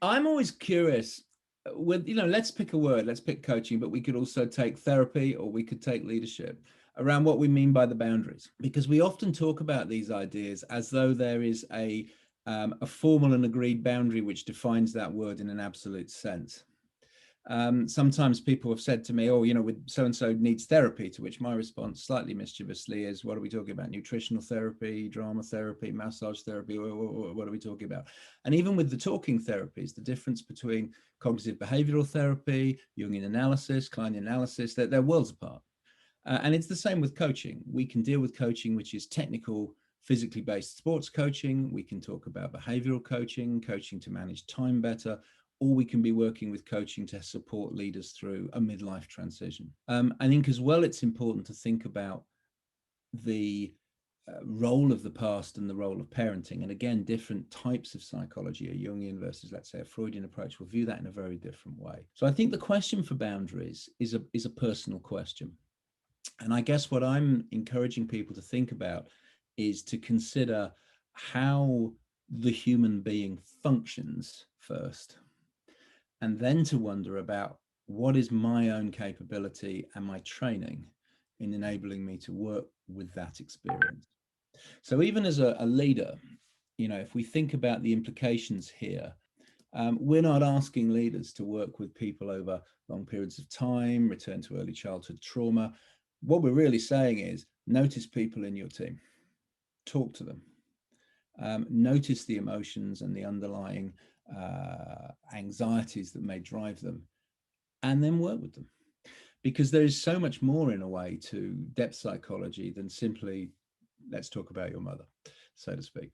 I'm always curious with, let's pick a word, let's pick coaching, but we could also take therapy or we could take leadership around what we mean by the boundaries, because we often talk about these ideas as though there is a formal and agreed boundary which defines that word in an absolute sense. Sometimes people have said to me, oh, with so-and-so needs therapy, to which my response slightly mischievously is, what are we talking about? Nutritional therapy, drama therapy, massage therapy? What are we talking about? And even with the talking therapies, the difference between cognitive behavioral therapy, Jungian analysis, Kleinian analysis, they're worlds apart. And it's the same with coaching. We can deal with coaching, which is technical, physically based sports coaching. We can talk about behavioral coaching, coaching to manage time better, or we can be working with coaching to support leaders through a midlife transition. I think as well, it's important to think about the role of the past and the role of parenting. And again, different types of psychology, a Jungian versus, let's say, a Freudian approach, will view that in a very different way. So I think the question for boundaries is a personal question. And I guess what I'm encouraging people to think about is to consider how the human being functions first, and then to wonder about what is my own capability and my training in enabling me to work with that experience. So even as a leader, if we think about the implications here, we're not asking leaders to work with people over long periods of time, return to early childhood trauma. What we're really saying is notice people in your team, talk to them, notice the emotions and the underlying anxieties that may drive them, and then work with them. Because there is so much more in a way to depth psychology than simply, let's talk about your mother, so to speak.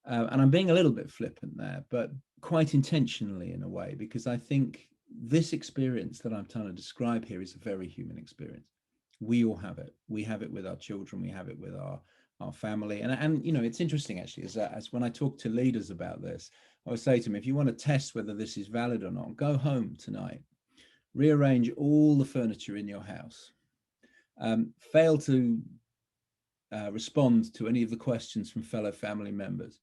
And I'm being a little bit flippant there, but quite intentionally in a way, because I think this experience that I'm trying to describe here is a very human experience. We all have it. We have it with our children. We have it with our family. And it's interesting, actually, as when I talk to leaders about this, I would say to them, if you want to test whether this is valid or not, go home tonight, rearrange all the furniture in your house, fail to respond to any of the questions from fellow family members,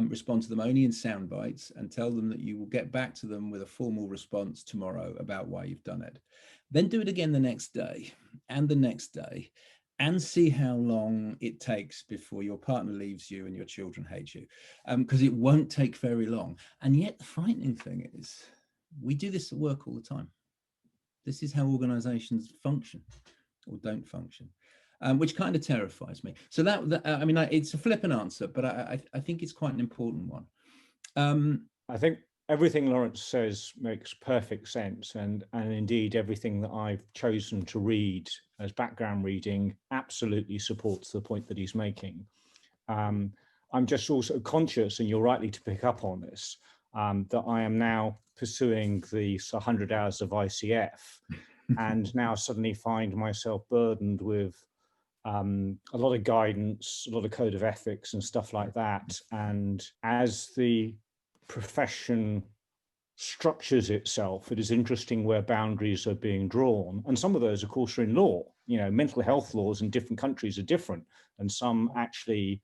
respond to them only in sound bites, and tell them that you will get back to them with a formal response tomorrow about why you've done it. Then do it again the next day and the next day, and see how long it takes before your partner leaves you and your children hate you, because it won't take very long. And yet the frightening thing is we do this at work all the time. This is how organizations function or don't function. Which kind of terrifies me. So it's a flippant answer, but I think it's quite an important one. I think everything Lawrence says makes perfect sense, and indeed everything that I've chosen to read as background reading absolutely supports the point that he's making. I'm just also conscious, and you're rightly to pick up on this, that I am now pursuing the 100 hours of ICF, and now suddenly find myself burdened with a lot of guidance, a lot of code of ethics and stuff like that. And as the profession structures itself, it is interesting where boundaries are being drawn. And some of those, of course, are in law. Mental health laws in different countries are different, and some actually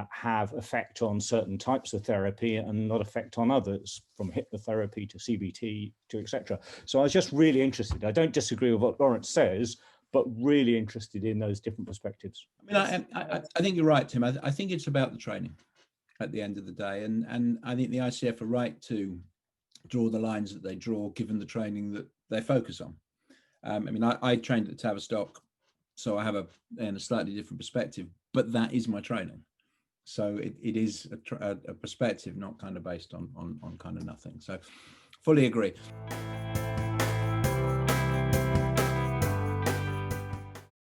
have effect on certain types of therapy and not effect on others, from hypnotherapy to CBT to etc. So I was just really interested. I don't disagree with what Lawrence says, but really interested in those different perspectives. I think you're right, Tim. I think it's about the training at the end of the day. And I think the ICF are right to draw the lines that they draw, given the training that they focus on. I trained at Tavistock, so I have a slightly different perspective, but that is my training. So it is a perspective, not kind of based on kind of nothing. So fully agree.